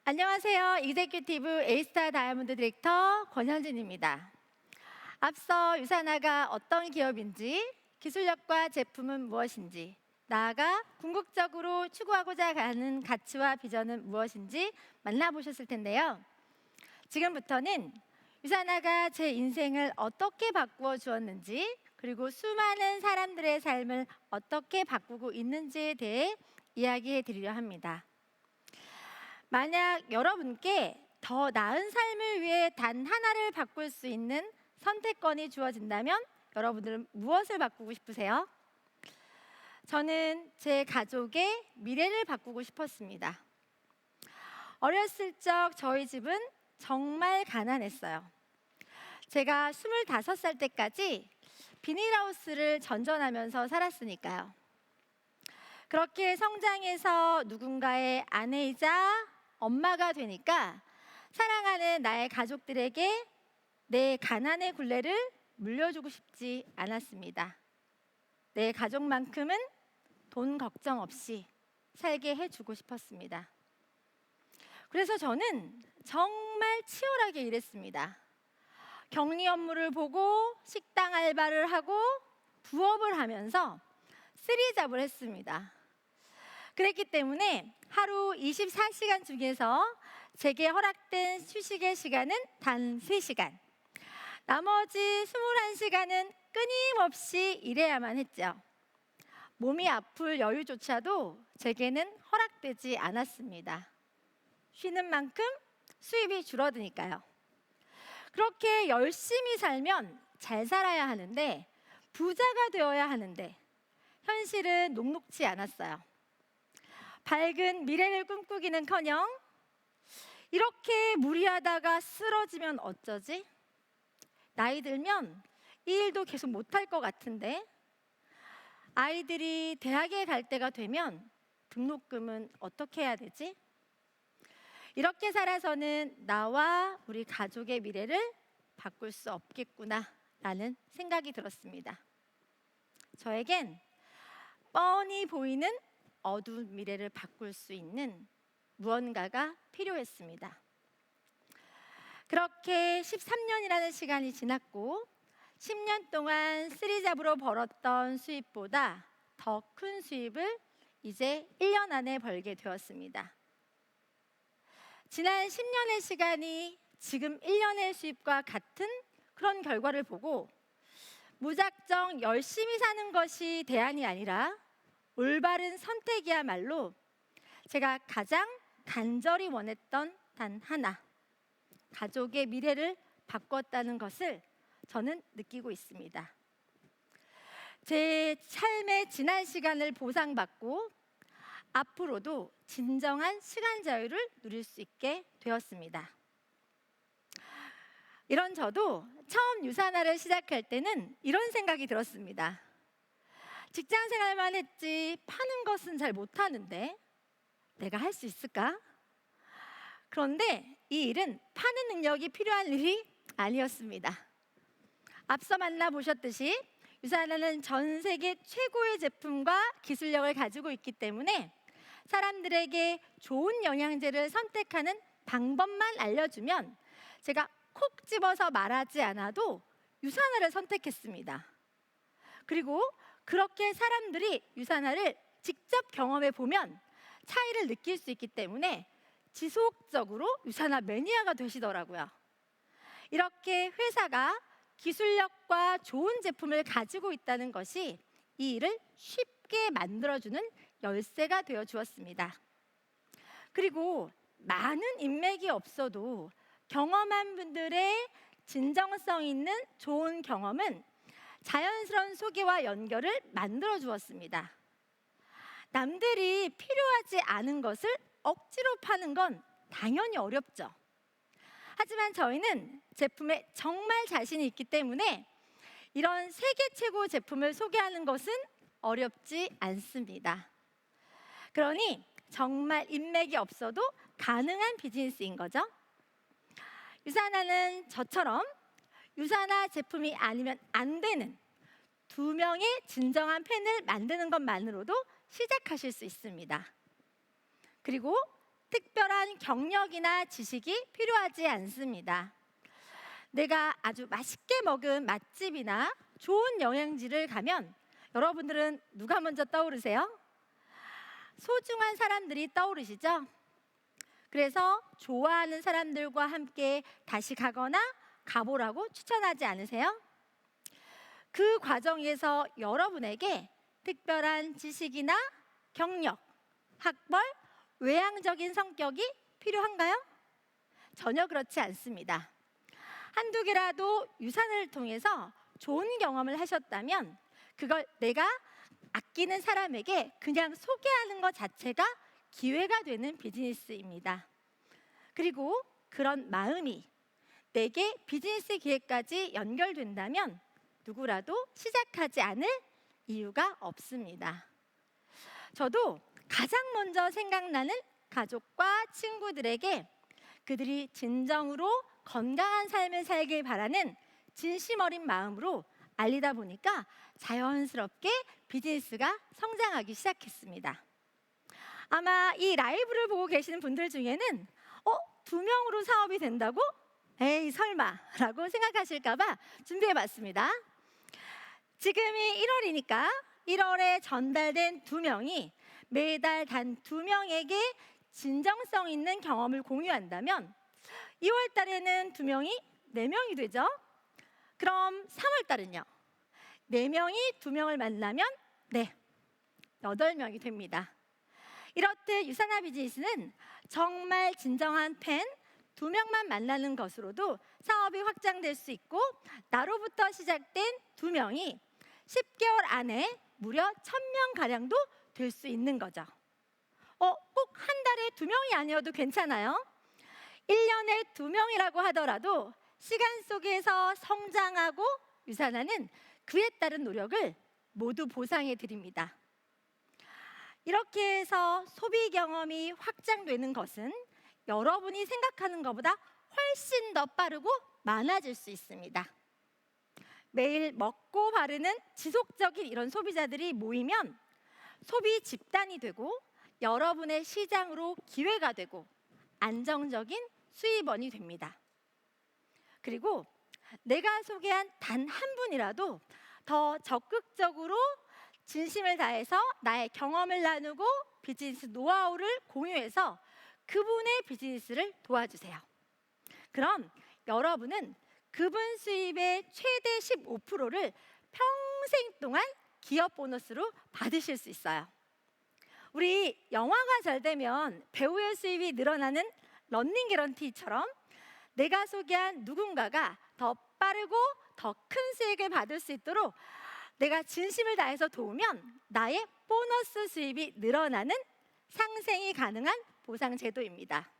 안녕하세요. 이제큐티브 에이스타 다이아몬드 디렉터 권현진입니다. 앞서 유산화가 어떤 기업인지, 기술력과 제품은 무엇인지, 나아가 궁극적으로 추구하고자 하는 가치와 비전은 무엇인지 만나보셨을 텐데요. 지금부터는 유산화가 제 인생을 어떻게 바꾸어 주었는지, 그리고 수많은 사람들의 삶을 어떻게 바꾸고 있는지에 대해 이야기해 드리려 합니다. 만약 여러분께 더 나은 삶을 위해 단 하나를 바꿀 수 있는 선택권이 주어진다면 여러분들은 무엇을 바꾸고 싶으세요? 저는 제 가족의 미래를 바꾸고 싶었습니다. 어렸을 적 저희 집은 정말 가난했어요. 제가 25살 때까지 비닐하우스를 전전하면서 살았으니까요. 그렇게 성장해서 누군가의 아내이자 엄마가 되니까 사랑하는 나의 가족들에게 내 가난의 굴레를 물려주고 싶지 않았습니다. 내 가족만큼은 돈 걱정 없이 살게 해주고 싶었습니다. 그래서 저는 정말 치열하게 일했습니다. 격리 업무를 보고 식당 알바를 하고 부업을 하면서 쓰리잡을 했습니다. 그랬기 때문에 하루 24시간 중에서 제게 허락된 휴식의 시간은 단 3시간. 나머지 21시간은 끊임없이 일해야만 했죠. 몸이 아플 여유조차도 제게는 허락되지 않았습니다. 쉬는 만큼 수입이 줄어드니까요. 그렇게 열심히 살면 잘 살아야 하는데, 부자가 되어야 하는데 현실은 녹록지 않았어요. 밝은 미래를 꿈꾸기는커녕 이렇게 무리하다가 쓰러지면 어쩌지? 나이 들면 이 일도 계속 못할 것 같은데, 아이들이 대학에 갈 때가 되면 등록금은 어떻게 해야 되지? 이렇게 살아서는 나와 우리 가족의 미래를 바꿀 수 없겠구나 라는 생각이 들었습니다. 저에겐 뻔히 보이는 어두운 미래를 바꿀 수 있는 무언가가 필요했습니다. 그렇게 13년이라는 시간이 지났고 10년 동안 쓰리잡으로 벌었던 수입보다 더 큰 수입을 이제 1년 안에 벌게 되었습니다. 지난 10년의 시간이 지금 1년의 수입과 같은 그런 결과를 보고 무작정 열심히 사는 것이 대안이 아니라 올바른 선택이야말로 제가 가장 간절히 원했던 단 하나, 가족의 미래를 바꿨다는 것을 저는 느끼고 있습니다. 제 삶의 지난 시간을 보상받고 앞으로도 진정한 시간 자유를 누릴 수 있게 되었습니다. 이런 저도 처음 유산화를 시작할 때는 이런 생각이 들었습니다. 직장 생활만 했지 파는 것은 잘 못하는데 내가 할 수 있을까? 그런데 이 일은 파는 능력이 필요한 일이 아니었습니다. 앞서 만나보셨듯이 유산화는 전 세계 최고의 제품과 기술력을 가지고 있기 때문에 사람들에게 좋은 영양제를 선택하는 방법만 알려주면 제가 콕 집어서 말하지 않아도 유산화를 선택했습니다. 그리고 그렇게 사람들이 유산화를 직접 경험해 보면 차이를 느낄 수 있기 때문에 지속적으로 유산화 매니아가 되시더라고요. 이렇게 회사가 기술력과 좋은 제품을 가지고 있다는 것이 이 일을 쉽게 만들어주는 열쇠가 되어 주었습니다. 그리고 많은 인맥이 없어도 경험한 분들의 진정성 있는 좋은 경험은 자연스러운 소개와 연결을 만들어 주었습니다. 남들이 필요하지 않은 것을 억지로 파는 건 당연히 어렵죠. 하지만 저희는 제품에 정말 자신이 있기 때문에 이런 세계 최고 제품을 소개하는 것은 어렵지 않습니다. 그러니 정말 인맥이 없어도 가능한 비즈니스인 거죠. 유산화는 저처럼 유산화 제품이 아니면 안 되는 2명의 진정한 팬을 만드는 것만으로도 시작하실 수 있습니다. 그리고 특별한 경력이나 지식이 필요하지 않습니다. 내가 아주 맛있게 먹은 맛집이나 좋은 여행지를 가면 여러분들은 누가 먼저 떠오르세요? 소중한 사람들이 떠오르시죠? 그래서 좋아하는 사람들과 함께 다시 가거나 가보라고 추천하지 않으세요? 그 과정에서 여러분에게 특별한 지식이나 경력, 학벌, 외향적인 성격이 필요한가요? 전혀 그렇지 않습니다. 한두 개라도 유산을 통해서 좋은 경험을 하셨다면 그걸 내가 아끼는 사람에게 그냥 소개하는 것 자체가 기회가 되는 비즈니스입니다. 그리고 그런 마음이 내게 비즈니스 기회까지 연결된다면 누구라도 시작하지 않을 이유가 없습니다. 저도 가장 먼저 생각나는 가족과 친구들에게 그들이 진정으로 건강한 삶을 살길 바라는 진심 어린 마음으로 알리다 보니까 자연스럽게 비즈니스가 성장하기 시작했습니다. 아마 이 라이브를 보고 계시는 분들 중에는 2명으로 사업이 된다고? 에이 설마 라고 생각하실까봐 준비해봤습니다. 지금이 1월이니까 1월에 전달된 2명이 매달 단 2명에게 진정성 있는 경험을 공유한다면 2월 달에는 2명이 4명이 되죠. 그럼 3월 달은요? 4명이 2명을 만나면 8명이 됩니다. 이렇듯 유산화 비즈니스는 정말 진정한 팬 2명만 만나는 것으로도 사업이 확장될 수 있고 나로부터 시작된 2명이 10개월 안에 무려 1000명가량도 될 수 있는 거죠. 꼭 한 달에 2명이 아니어도 괜찮아요. 1년에 2명이라고 하더라도 시간 속에서 성장하고 유산하는 그에 따른 노력을 모두 보상해 드립니다. 이렇게 해서 소비 경험이 확장되는 것은 여러분이 생각하는 것보다 훨씬 더 빠르고 많아질 수 있습니다. 매일 먹고 바르는 지속적인 이런 소비자들이 모이면 소비 집단이 되고 여러분의 시장으로 기회가 되고 안정적인 수입원이 됩니다. 그리고 내가 소개한 단 한 분이라도 더 적극적으로 진심을 다해서 나의 경험을 나누고 비즈니스 노하우를 공유해서 그분의 비즈니스를 도와주세요. 그럼 여러분은 그분 수입의 최대 15%를 평생 동안 기업 보너스로 받으실 수 있어요. 우리 영화가 잘 되면 배우의 수입이 늘어나는 런닝 개런티처럼 내가 소개한 누군가가 더 빠르고 더 큰 수익을 받을 수 있도록 내가 진심을 다해서 도우면 나의 보너스 수입이 늘어나는 상생이 가능한 보상 제도입니다.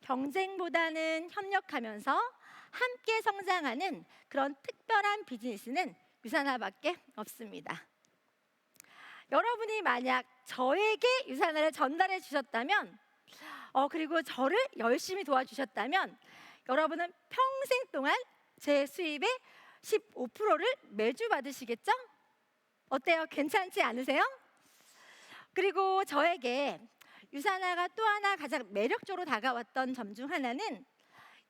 경쟁보다는 협력하면서 함께 성장하는 그런 특별한 비즈니스는 유산화밖에 없습니다. 여러분이 만약 저에게 유산화를 전달해 주셨다면 그리고 저를 열심히 도와주셨다면 여러분은 평생 동안 제 수입의 15%를 매주 받으시겠죠? 어때요? 괜찮지 않으세요? 그리고 저에게 유산화가 또 하나 가장 매력적으로 다가왔던 점 중 하나는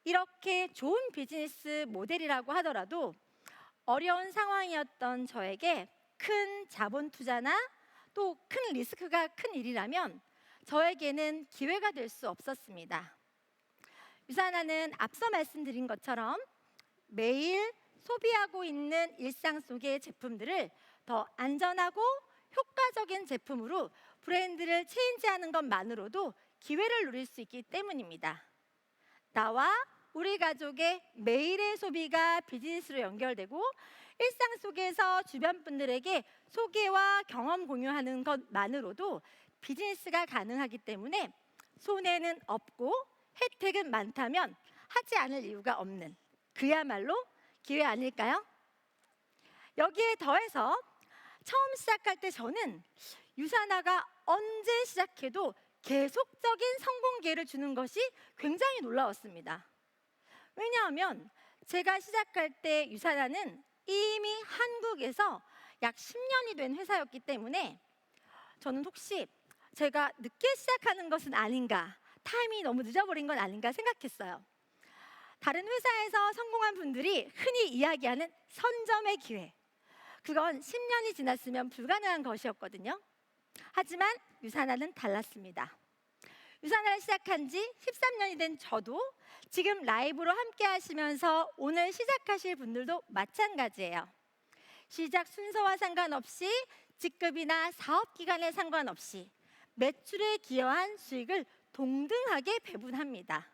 이렇게 좋은 비즈니스 모델이라고 하더라도 어려운 상황이었던 저에게 큰 자본 투자나 또 큰 리스크가 큰 일이라면 저에게는 기회가 될 수 없었습니다. 유산화는 앞서 말씀드린 것처럼 매일 소비하고 있는 일상 속의 제품들을 더 안전하고 효과적인 제품으로 브랜드를 체인지하는 것만으로도 기회를 누릴 수 있기 때문입니다. 나와 우리 가족의 매일의 소비가 비즈니스로 연결되고 일상 속에서 주변 분들에게 소개와 경험 공유하는 것만으로도 비즈니스가 가능하기 때문에 손해는 없고 혜택은 많다면 하지 않을 이유가 없는 그야말로 기회 아닐까요? 여기에 더해서 처음 시작할 때 저는 유산화가 언제 시작해도 계속적인 성공 기회를 주는 것이 굉장히 놀라웠습니다. 왜냐하면 제가 시작할 때 유산화는 이미 한국에서 약 10년이 된 회사였기 때문에 저는 혹시 제가 늦게 시작하는 것은 아닌가, 타이밍이 너무 늦어버린 건 아닌가 생각했어요. 다른 회사에서 성공한 분들이 흔히 이야기하는 선점의 기회, 그건 10년이 지났으면 불가능한 것이었거든요. 하지만 유산화는 달랐습니다. 유산화를 시작한 지 13년이 된 저도 지금 라이브로 함께 하시면서 오늘 시작하실 분들도 마찬가지예요. 시작 순서와 상관없이, 직급이나 사업 기간에 상관없이 매출에 기여한 수익을 동등하게 배분합니다.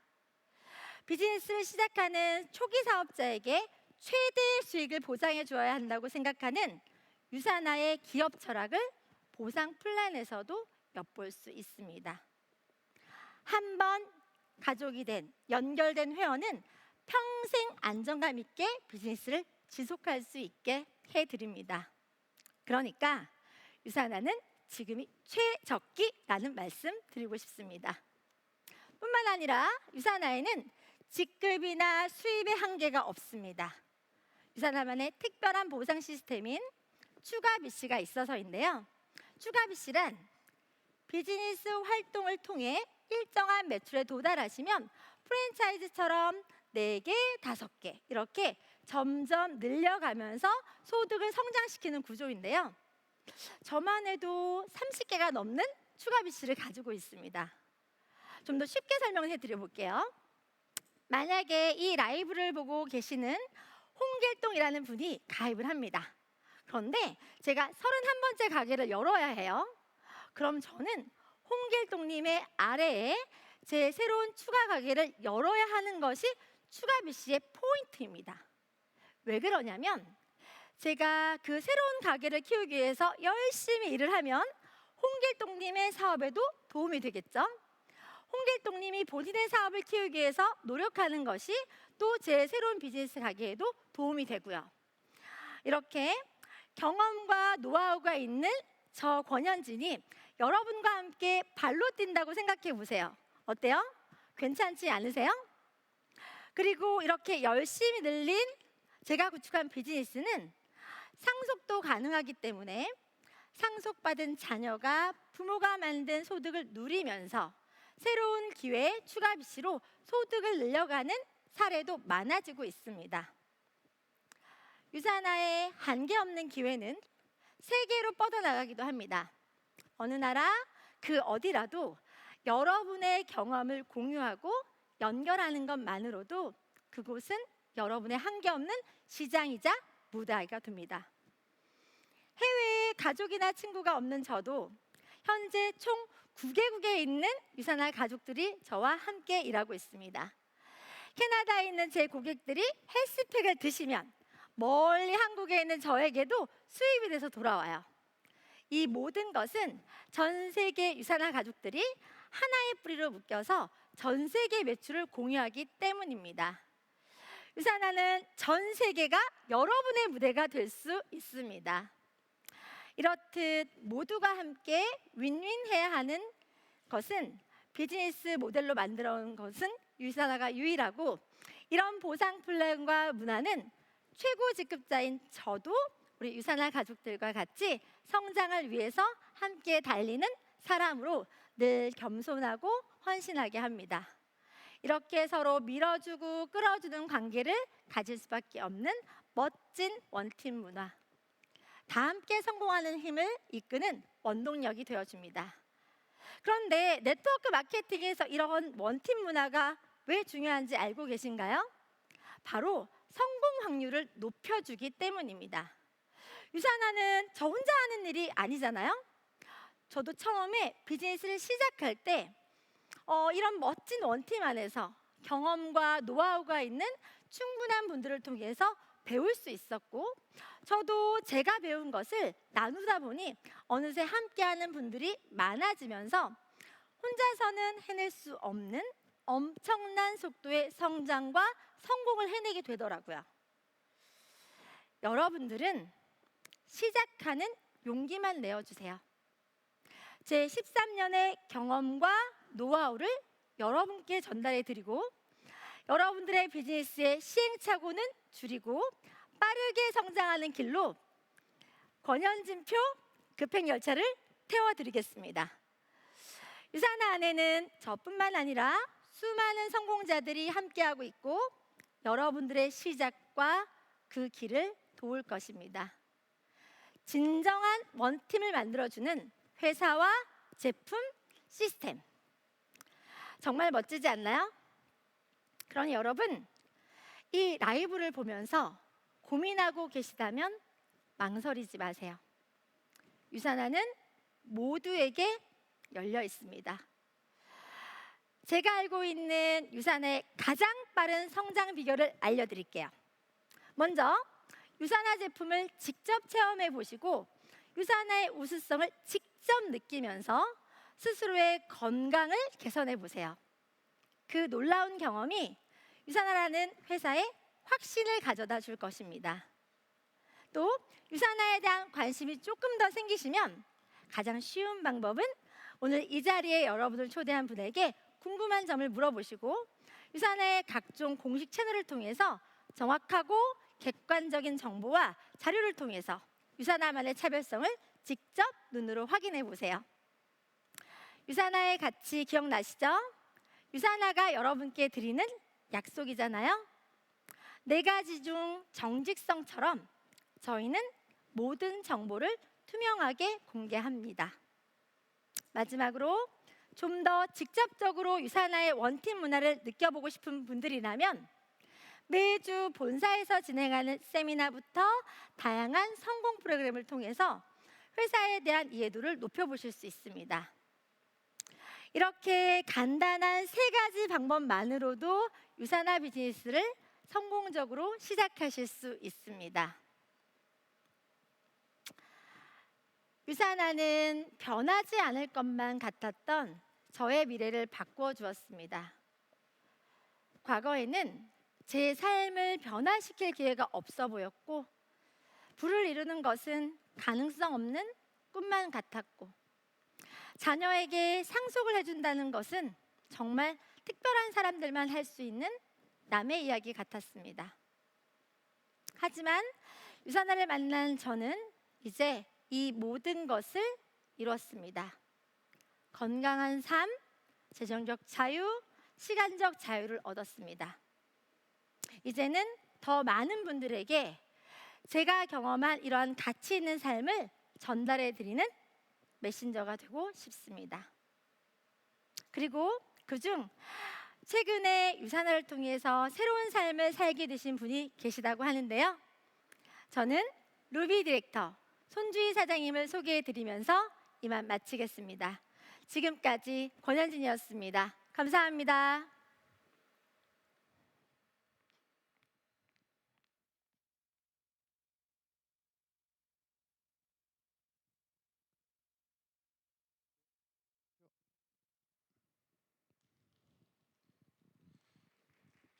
비즈니스를 시작하는 초기 사업자에게 최대의 수익을 보장해 주어야 한다고 생각하는 유산화의 기업 철학을 보상 플랜에서도 엿볼 수 있습니다. 한 번 가족이 된, 연결된 회원은 평생 안정감 있게 비즈니스를 지속할 수 있게 해드립니다. 그러니까 유산화는 지금이 최적기라는 말씀 드리고 싶습니다. 뿐만 아니라 유산화에는 직급이나 수입의 한계가 없습니다. 유산화만의 특별한 보상 시스템인 추가 BC가 있어서인데요. 추가 BC란 비즈니스 활동을 통해 일정한 매출에 도달하시면 프랜차이즈처럼 4개, 5개 이렇게 점점 늘려가면서 소득을 성장시키는 구조인데요. 저만 해도 30개가 넘는 추가 BC를 가지고 있습니다. 좀 더 쉽게 설명해 드려 볼게요. 만약에 이 라이브를 보고 계시는 홍길동이라는 분이 가입을 합니다. 그런데 제가 31번째 가게를 열어야 해요. 그럼 저는 홍길동님의 아래에 제 새로운 추가 가게를 열어야 하는 것이 추가 BC의 포인트입니다. 왜 그러냐면 제가 그 새로운 가게를 키우기 위해서 열심히 일을 하면 홍길동님의 사업에도 도움이 되겠죠. 홍길동님이 본인의 사업을 키우기 위해서 노력하는 것이 또 제 새로운 비즈니스 가게에도 도움이 되고요. 이렇게 경험과 노하우가 있는 저 권현진이 여러분과 함께 발로 뛴다고 생각해 보세요. 어때요? 괜찮지 않으세요? 그리고 이렇게 열심히 늘린 제가 구축한 비즈니스는 상속도 가능하기 때문에 상속받은 자녀가 부모가 만든 소득을 누리면서 새로운 기회에 추가 BC로 소득을 늘려가는 사례도 많아지고 있습니다. 유산화의 한계 없는 기회는 세계로 뻗어나가기도 합니다. 어느 나라 그 어디라도 여러분의 경험을 공유하고 연결하는 것만으로도 그곳은 여러분의 한계 없는 시장이자 무대가 됩니다. 해외에 가족이나 친구가 없는 저도 현재 총 9개국에 있는 유산화 가족들이 저와 함께 일하고 있습니다. 캐나다에 있는 제 고객들이 헬스팩을 드시면 멀리 한국에 있는 저에게도 수입이 돼서 돌아와요. 이 모든 것은 전 세계 유산화 가족들이 하나의 뿌리로 묶여서 전 세계 매출을 공유하기 때문입니다. 유산화는 전 세계가 여러분의 무대가 될 수 있습니다. 이렇듯 모두가 함께 윈윈해야 하는 것은 비즈니스 모델로 만들어 온 것은 유산화가 유일하고, 이런 보상 플랜과 문화는 최고 직급자인 저도 우리 유산화 가족들과 같이 성장을 위해서 함께 달리는 사람으로 늘 겸손하고 헌신하게 합니다. 이렇게 서로 밀어주고 끌어주는 관계를 가질 수밖에 없는 멋진 원팀 문화, 다 함께 성공하는 힘을 이끄는 원동력이 되어줍니다. 그런데 네트워크 마케팅에서 이런 원팀 문화가 왜 중요한지 알고 계신가요? 바로 성공 확률을 높여주기 때문입니다. 유산화는 저 혼자 하는 일이 아니잖아요. 저도 처음에 비즈니스를 시작할 때 이런 멋진 원팀 안에서 경험과 노하우가 있는 충분한 분들을 통해서 배울 수 있었고, 저도 제가 배운 것을 나누다 보니 어느새 함께하는 분들이 많아지면서 혼자서는 해낼 수 없는 엄청난 속도의 성장과 성공을 해내게 되더라고요. 여러분들은 시작하는 용기만 내어주세요. 제 13년의 경험과 노하우를 여러분께 전달해 드리고, 여러분들의 비즈니스의 시행착오는 줄이고 빠르게 성장하는 길로 권현진표 급행열차를 태워드리겠습니다. 유산화 안에는 저뿐만 아니라 수많은 성공자들이 함께하고 있고 여러분들의 시작과 그 길을 도울 것입니다. 진정한 원팀을 만들어주는 회사와 제품, 시스템. 정말 멋지지 않나요? 그러니 여러분, 이 라이브를 보면서 고민하고 계시다면 망설이지 마세요. 유산화는 모두에게 열려 있습니다. 제가 알고 있는 유산화의 가장 빠른 성장 비결을 알려드릴게요. 먼저 유산화 제품을 직접 체험해 보시고 유산화의 우수성을 직접 느끼면서 스스로의 건강을 개선해 보세요. 그 놀라운 경험이 유산화라는 회사에 확신을 가져다 줄 것입니다. 또 유산화에 대한 관심이 조금 더 생기시면 가장 쉬운 방법은 오늘 이 자리에 여러분을 초대한 분에게 궁금한 점을 물어보시고 유산화의 각종 공식 채널을 통해서 정확하고 객관적인 정보와 자료를 통해서 유산화만의 차별성을 직접 눈으로 확인해 보세요. 유산화의 가치 기억나시죠? 유산화가 여러분께 드리는 약속이잖아요. 4가지 중 정직성처럼 저희는 모든 정보를 투명하게 공개합니다. 마지막으로 좀 더 직접적으로 유산화의 원팀 문화를 느껴보고 싶은 분들이라면 매주 본사에서 진행하는 세미나부터 다양한 성공 프로그램을 통해서 회사에 대한 이해도를 높여보실 수 있습니다. 이렇게 간단한 3가지 방법만으로도 유산화 비즈니스를 성공적으로 시작하실 수 있습니다. 유산화는 변하지 않을 것만 같았던 저의 미래를 바꾸어 주었습니다. 과거에는 제 삶을 변화시킬 기회가 없어 보였고 부를 이루는 것은 가능성 없는 꿈만 같았고 자녀에게 상속을 해준다는 것은 정말 특별한 사람들만 할 수 있는 남의 이야기 같았습니다. 하지만 유산화를 만난 저는 이제 이 모든 것을 이뤘습니다. 건강한 삶, 재정적 자유, 시간적 자유를 얻었습니다. 이제는 더 많은 분들에게 제가 경험한 이러한 가치 있는 삶을 전달해 드리는 메신저가 되고 싶습니다. 그리고 그중 최근에 유산화를 통해서 새로운 삶을 살게 되신 분이 계시다고 하는데요. 저는 루비 디렉터 손주희 사장님을 소개해 드리면서 이만 마치겠습니다. 지금까지 권현진이었습니다. 감사합니다.